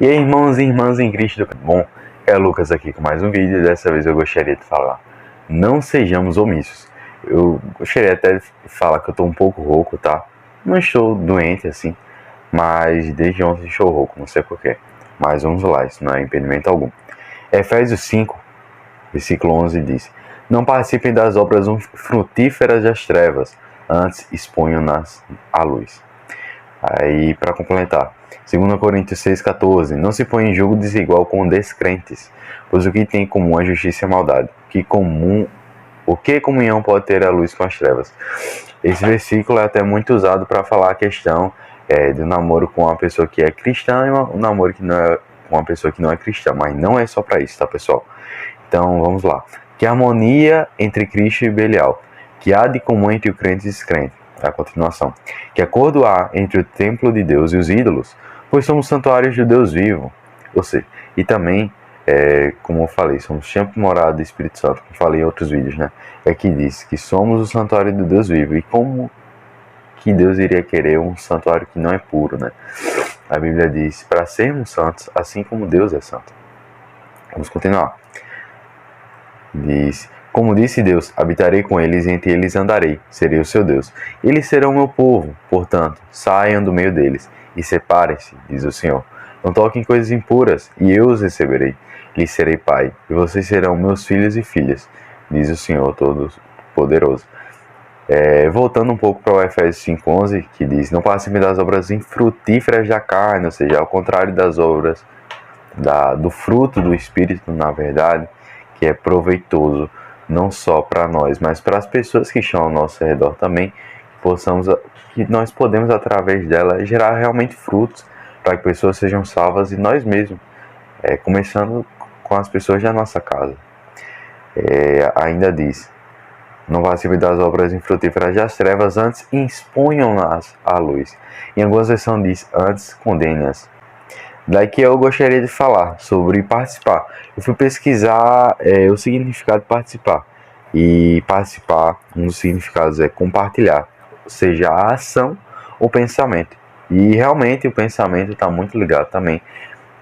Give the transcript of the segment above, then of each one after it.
E aí, irmãos e irmãs em Cristo, bom, é Lucas aqui com mais um vídeo e dessa vez eu gostaria de falar, não sejamos omissos. Eu gostaria até de falar que eu tô um pouco rouco, tá? Não estou doente assim, mas desde ontem estou rouco, não sei porquê. Mas vamos lá, isso não é impedimento algum. Efésios 5, versículo 11 diz: Não participem das obras frutíferas das trevas, antes exponham-nas à luz. Aí, para complementar, 2 Coríntios 6,14: Não se põe em jogo desigual com descrentes, pois o que tem em comum é justiça e maldade. O que comunhão pode ter a luz com as trevas? Esse versículo é até muito usado para falar a questão do namoro com uma pessoa que é cristã e um namoro que não é com uma pessoa que não é cristã, mas não é só para isso, tá, pessoal? Então, vamos lá. Que harmonia entre Cristo e Belial, que há de comum entre o crente e o descrente. A continuação. Que acordo há entre o templo de Deus e os ídolos, pois somos santuários do Deus vivo. Ou seja, e também, como eu falei, somos templo morada do Espírito Santo, como falei em outros vídeos, né? É que diz que somos o santuário do Deus vivo. E como que Deus iria querer um santuário que não é puro, né? A Bíblia diz, para sermos santos, assim como Deus é santo. Vamos continuar. Diz: Como disse Deus, habitarei com eles e entre eles andarei, serei o seu Deus. Eles serão meu povo, portanto, saiam do meio deles e separem-se, diz o Senhor. Não toquem coisas impuras, e eu os receberei. Lhes serei pai, e vocês serão meus filhos e filhas, diz o Senhor Todo-Poderoso. Voltando um pouco para o Efésios 5,11, que diz: Não participem das obras infrutíferas da carne, ou seja, ao contrário das obras do fruto do Espírito, na verdade, que é proveitoso não só para nós, mas para as pessoas que estão ao nosso redor também, que nós podemos através dela gerar realmente frutos para que pessoas sejam salvas e nós mesmos, começando com as pessoas da nossa casa. Ainda diz: Não participem das obras infrutíferas das trevas, antes exponham-nas à luz. Em algumas versões diz: Antes condenem-as. Daí que eu gostaria de falar sobre participar. Eu fui pesquisar o significado de participar. E participar, um dos significados é compartilhar, ou seja, a ação ou pensamento. E realmente o pensamento está muito ligado também,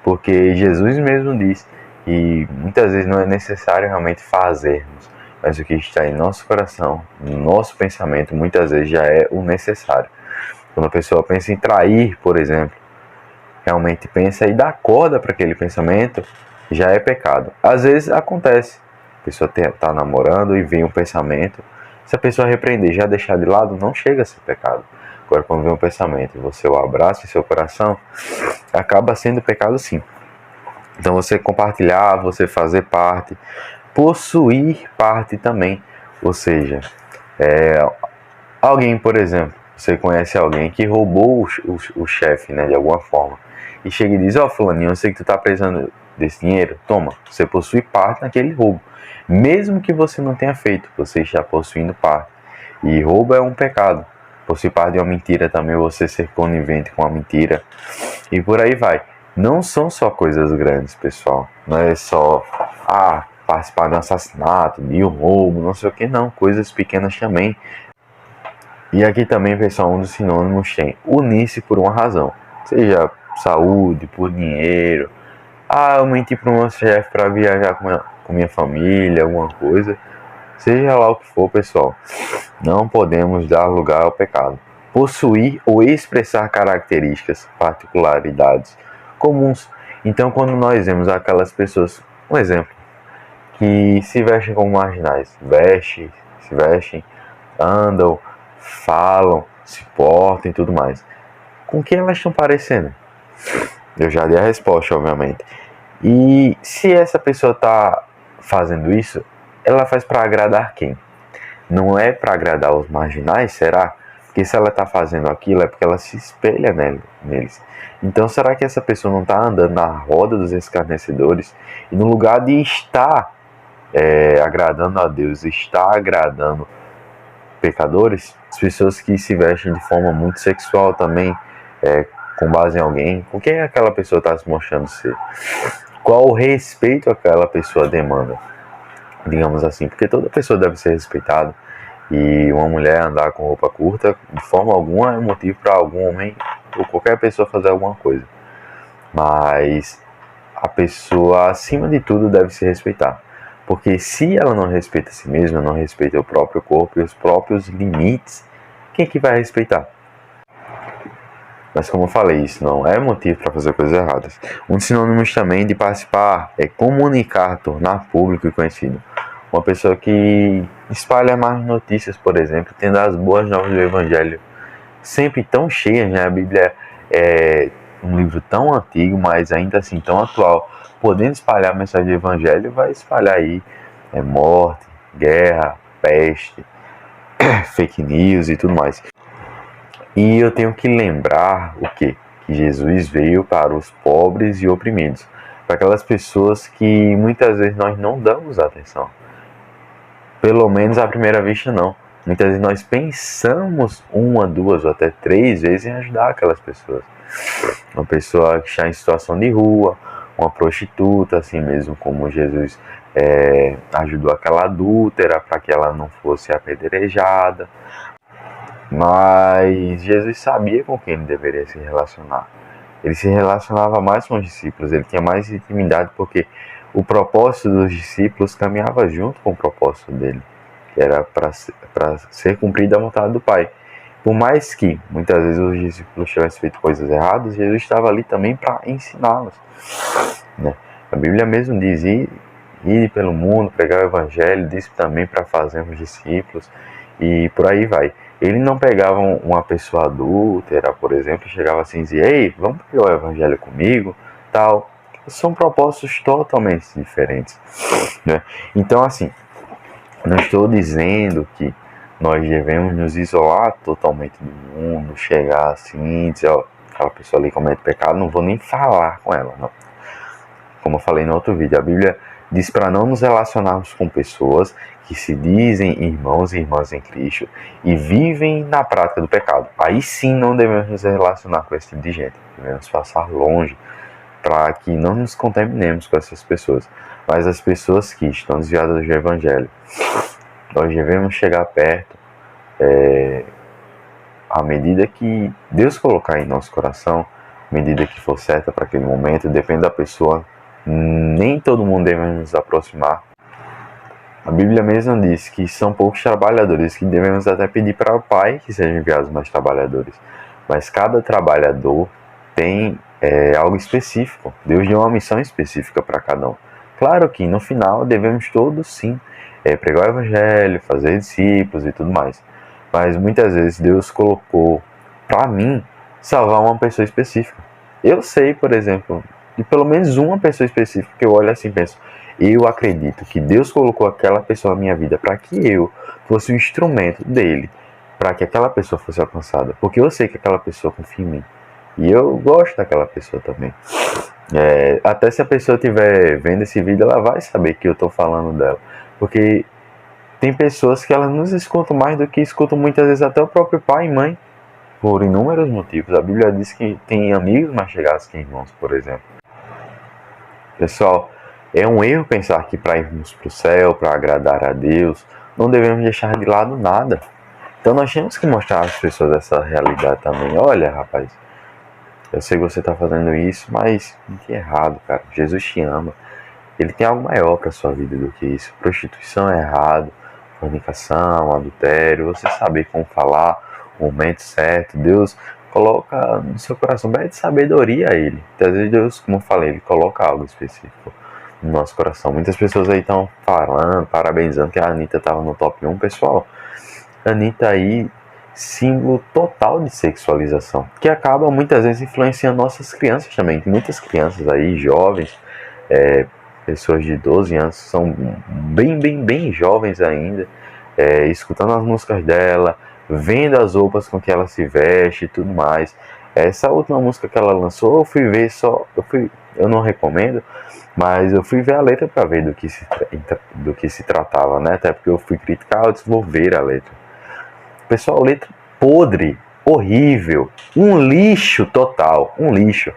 porque Jesus mesmo diz que muitas vezes não é necessário realmente fazermos, mas o que está em nosso coração, no nosso pensamento, muitas vezes já é o necessário. Quando a pessoa pensa em trair, por exemplo, realmente pensa e dá corda para aquele pensamento, já é pecado. Às vezes acontece, a pessoa está namorando e vem um pensamento, se a pessoa repreender, já deixar de lado, não chega a ser pecado. Agora, quando vem um pensamento e você o abraça em seu coração, acaba sendo pecado sim. Então, você compartilhar, você fazer parte, possuir parte também. Ou seja, alguém, por exemplo, você conhece alguém que roubou o chefe, né, de alguma forma, e chega e diz: fulaninho, eu sei que tu tá precisando desse dinheiro, toma, você possui parte naquele roubo. Mesmo que você não tenha feito, você está possuindo parte. E roubo é um pecado. Possuir parte de uma mentira também, você ser conivente com a mentira. E por aí vai. Não são só coisas grandes, pessoal. Não é só participar de um assassinato, de um roubo, não sei o que, não. Coisas pequenas também. E aqui também, pessoal, um dos sinônimos tem unir-se por uma razão. Seja saúde, por dinheiro. Eu menti para o meu chefe para viajar com minha família, alguma coisa. Seja lá o que for, pessoal. Não podemos dar lugar ao pecado. Possuir ou expressar características, particularidades comuns. Então, quando nós vemos aquelas pessoas, um exemplo, que se vestem como marginais, se vestem, andam, falam, se portam e tudo mais. Com quem elas estão parecendo? Eu já dei a resposta, obviamente. E se essa pessoa está fazendo isso, ela faz para agradar quem? Não é para agradar os marginais, será? Porque se ela está fazendo aquilo é porque ela se espelha neles. Então será que essa pessoa não está andando na roda dos escarnecedores? E no lugar de estar agradando a Deus, estar agradando pecadores, as pessoas que se vestem de forma muito sexual também, com base em alguém, com quem aquela pessoa está se mostrando ser? Qual o respeito aquela pessoa demanda? Digamos assim, porque toda pessoa deve ser respeitada, e uma mulher andar com roupa curta, de forma alguma, é motivo para algum homem ou qualquer pessoa fazer alguma coisa. mas a pessoa, acima de tudo, deve se respeitar. Porque se ela não respeita a si mesma, não respeita o próprio corpo e os próprios limites, quem é que vai respeitar? Mas como eu falei, isso não é motivo para fazer coisas erradas. Um dos sinônimos também de participar é comunicar, tornar público e conhecido. Uma pessoa que espalha mais notícias, por exemplo, tendo as boas novas do Evangelho sempre tão cheias, né? A Bíblia é um livro tão antigo, mas ainda assim tão atual. Podendo espalhar a mensagem do Evangelho, vai espalhar aí morte, guerra, peste, fake news e tudo mais. E eu tenho que lembrar o quê? Que Jesus veio para os pobres e oprimidos, para aquelas pessoas que muitas vezes nós não damos atenção. Pelo menos à primeira vista não. Muitas vezes nós pensamos uma, duas ou até três vezes em ajudar aquelas pessoas. Uma pessoa que está em situação de rua, uma prostituta, assim mesmo como Jesus ajudou aquela adúltera para que ela não fosse apedrejada. Mas Jesus sabia com quem ele deveria se relacionar. Ele se relacionava mais com os discípulos, ele tinha mais intimidade porque o propósito dos discípulos caminhava junto com o propósito dele, que era para ser cumprida a vontade do Pai. Por mais que muitas vezes os discípulos tivessem feito coisas erradas, Jesus estava ali também para ensiná-los. Né? A Bíblia mesmo diz, ir pelo mundo, pregar o Evangelho, diz também para fazermos discípulos, e por aí vai. Ele não pegava uma pessoa adúltera, por exemplo, e chegava assim e dizia, ei, vamos pregar o Evangelho comigo, tal. São propósitos totalmente diferentes. Né? Então, assim, não estou dizendo que nós devemos nos isolar totalmente do mundo, chegar assim, dizer, ó, aquela pessoa ali comete pecado, não vou nem falar com ela, não. Como eu falei no outro vídeo, a Bíblia diz para não nos relacionarmos com pessoas que se dizem irmãos e irmãs em Cristo e vivem na prática do pecado. Aí sim não devemos nos relacionar com esse tipo de gente, devemos passar longe para que não nos contaminemos com essas pessoas. Mas as pessoas que estão desviadas do Evangelho, nós devemos chegar perto à medida que Deus colocar em nosso coração, à medida que for certa para aquele momento, depende da pessoa. Nem todo mundo deve nos aproximar. A Bíblia mesmo diz que são poucos trabalhadores, que devemos até pedir para o Pai que sejam enviados mais trabalhadores. Mas cada trabalhador tem algo específico. Deus deu uma missão específica para cada um. Claro que no final devemos todos sim pregar o Evangelho, fazer discípulos e tudo mais. Mas muitas vezes Deus colocou para mim salvar uma pessoa específica. Eu sei, por exemplo, de pelo menos uma pessoa específica que eu olho assim e penso, eu acredito que Deus colocou aquela pessoa na minha vida para que eu fosse um instrumento dele, para que aquela pessoa fosse alcançada. Porque eu sei que aquela pessoa confia em mim. E eu gosto daquela pessoa também. Até se a pessoa estiver vendo esse vídeo, ela vai saber que eu estou falando dela. Porque tem pessoas que elas nos escutam mais do que escutam muitas vezes até o próprio pai e mãe. Por inúmeros motivos. A Bíblia diz que tem amigos mais chegados que irmãos, por exemplo. Pessoal, é um erro pensar que para irmos para o céu, para agradar a Deus, não devemos deixar de lado nada. Então nós temos que mostrar às pessoas essa realidade também. Olha, rapaz, eu sei que você está fazendo isso, mas não é errado, cara. Jesus te ama. Ele tem algo maior para a sua vida do que isso. Prostituição é errado, fornicação, adultério, você saber como falar, o momento certo. Deus coloca no seu coração, pede sabedoria a Ele. Às vezes Deus, como eu falei, Ele coloca algo específico no nosso coração. Muitas pessoas aí estão falando, parabenizando que a Anitta estava no top 1. Pessoal, a Anitta aí, símbolo total de sexualização, que acaba muitas vezes influenciando nossas crianças também. Tem muitas crianças aí, jovens, pessoas de 12 anos, são bem jovens ainda, escutando as músicas dela, vendo as roupas com que ela se veste e tudo mais. Essa última música que ela lançou, eu fui ver eu não recomendo, mas eu fui ver a letra para ver do que se tratava, né? Até porque eu fui criticar, eu disse, vou ver a letra. Pessoal, letra podre, horrível, um lixo total, um lixo.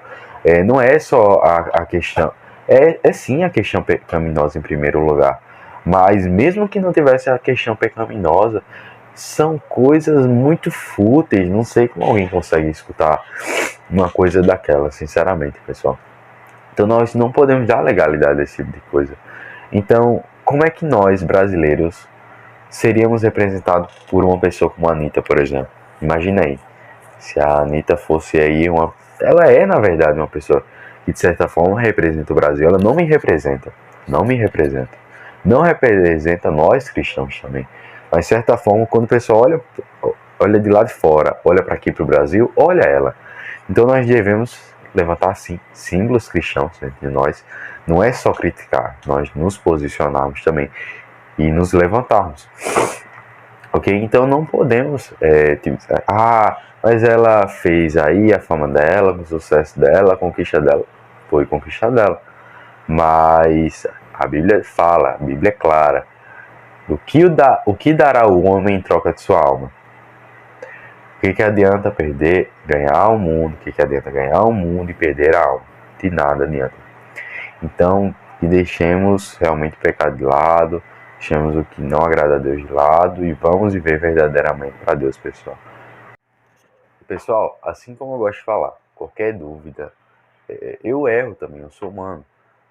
Não é só a questão, é sim a questão pecaminosa em primeiro lugar, mas mesmo que não tivesse a questão pecaminosa, são coisas muito fúteis. Não sei como alguém consegue escutar uma coisa daquela, sinceramente, pessoal. Então nós não podemos dar legalidade a esse tipo de coisa. Então, como é que nós, brasileiros, seríamos representados por uma pessoa como a Anitta, por exemplo? Imagina aí, se a Anitta fosse aí uma... Ela é, na verdade, uma pessoa que, de certa forma, representa o Brasil. Ela não me representa. Não me representa. Não representa nós, cristãos, também. Mas, de certa forma, quando o pessoal olha de lá de fora, olha para aqui, para o Brasil, olha ela. Então, nós devemos levantar, sim, símbolos cristãos entre nós. Não é só criticar, nós nos posicionarmos também e nos levantarmos. Ok? Então não podemos mas ela fez aí a fama dela, o sucesso dela, a conquista dela. Foi conquista dela. Mas a Bíblia fala, a Bíblia é clara. O que dará o homem em troca de sua alma? O que adianta ganhar o mundo? O que adianta ganhar o mundo e perder a alma? De nada adianta. Então, que deixemos realmente o pecado de lado, deixemos o que não agrada a Deus de lado e vamos viver verdadeiramente para Deus, pessoal. Pessoal, assim como eu gosto de falar, qualquer dúvida, eu erro também, eu sou humano,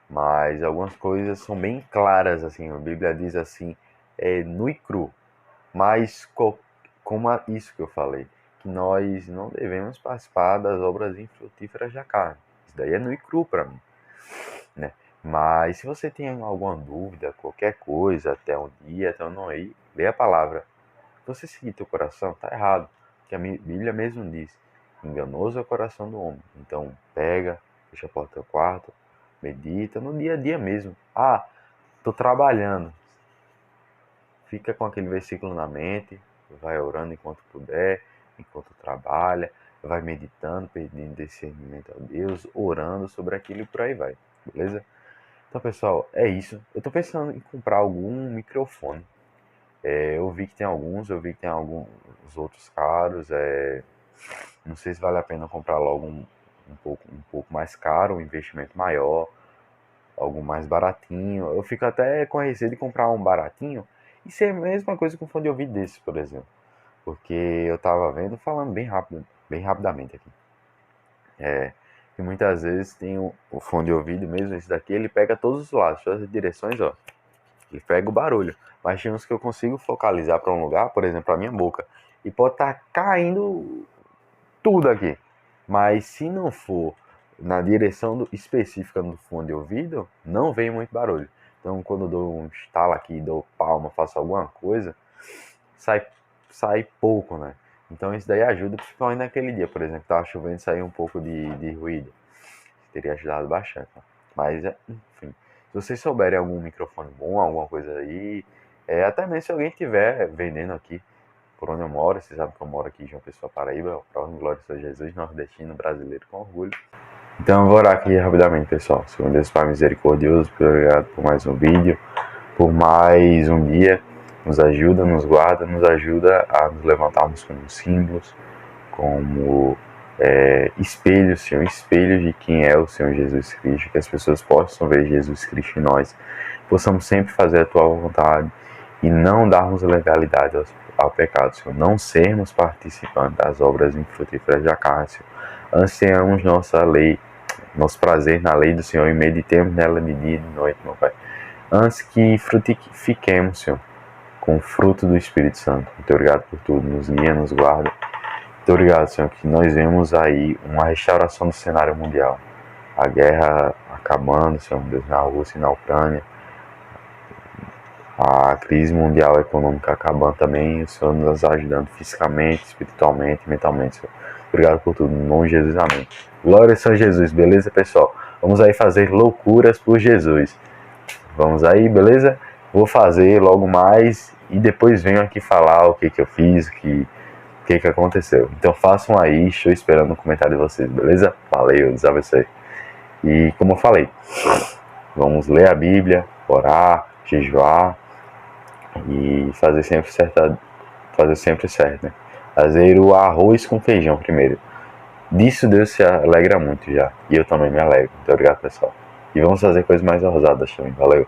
mas algumas coisas são bem claras, assim, a Bíblia diz assim, nu e cru, mas como isso que eu falei, que nós não devemos participar das obras infrutíferas da carne, isso daí é nu e cru para mim, né? Mas se você tem alguma dúvida, qualquer coisa, até um dia, até um não ir, lê a palavra. Se você seguir teu coração, tá errado. Porque a Bíblia mesmo diz, enganoso é o coração do homem. Então pega, fecha a porta do quarto, medita no dia a dia mesmo. Tô trabalhando. Fica com aquele versículo na mente, vai orando enquanto puder, enquanto trabalha, vai meditando, pedindo discernimento a Deus, orando sobre aquilo e por aí vai, beleza? Então, pessoal, é isso. Eu tô pensando em comprar algum microfone. Eu vi que tem alguns outros caros. Não sei se vale a pena comprar logo um pouco mais caro, um investimento maior, algo mais baratinho. Eu fico até com receio de comprar um baratinho e ser a mesma coisa com um fone de ouvido desse, por exemplo. Porque eu tava vendo, falando bem rapidamente aqui. Que muitas vezes tem o fone de ouvido mesmo, esse daqui, ele pega todos os lados, todas as direções, ó. Ele pega o barulho. Mas tem uns que eu consigo focalizar para um lugar, por exemplo, a minha boca. E pode estar caindo tudo aqui. Mas se não for na direção específica do fone de ouvido, não vem muito barulho. Então quando eu dou um estalo aqui, dou palma, faço alguma coisa, sai pouco, né? Então isso daí ajuda, principalmente naquele dia, por exemplo, tava chovendo e saiu um pouco de ruído. Teria ajudado bastante. Né? Mas, enfim, se vocês souberem algum microfone bom, alguma coisa aí, até mesmo se alguém estiver vendendo aqui por onde eu moro, vocês sabem que eu moro aqui em João Pessoa, Paraíba, prova glória a Jesus, nordestino, brasileiro com orgulho. Então eu vou orar aqui rapidamente, pessoal. Senhor Deus Pai misericordioso, muito obrigado por mais um vídeo, por mais um dia. Nos ajuda, nos guarda, nos ajuda a nos levantarmos como símbolos, como espelhos, Senhor, espelhos de quem é o Senhor Jesus Cristo, que as pessoas possam ver Jesus Cristo em nós, possamos sempre fazer a Tua vontade e não darmos legalidade ao pecado, Senhor, não sermos participantes das obras infrutíferas da carne, Senhor. Ansiamos nosso prazer na lei do Senhor e meditemos nela de dia e de noite, meu Pai. Antes que frutifiquemos, Senhor, com o fruto do Espírito Santo. Muito obrigado por tudo, nos guia, nos guarda. Muito obrigado, Senhor, que nós vemos aí uma restauração do cenário mundial. A guerra acabando, Senhor Deus, na Rússia e na Ucrânia. A crise mundial econômica acabando também. O Senhor nos ajudando fisicamente, espiritualmente, mentalmente, Senhor. Obrigado por tudo, em nome de Jesus, amém. Glória a São Jesus, beleza, pessoal? Vamos aí fazer loucuras por Jesus. Vamos aí, beleza? Vou fazer logo mais e depois venho aqui falar o que eu fiz, o que aconteceu. Então façam aí, estou esperando o comentário de vocês, beleza? Valeu, Deus abençoe. E como eu falei, vamos ler a Bíblia, orar, jejuar e fazer sempre certo, né? Fazer o arroz com feijão primeiro. Disso Deus se alegra muito já. E eu também me alegro. Muito obrigado, pessoal. E vamos fazer coisas mais ousadas também. Valeu.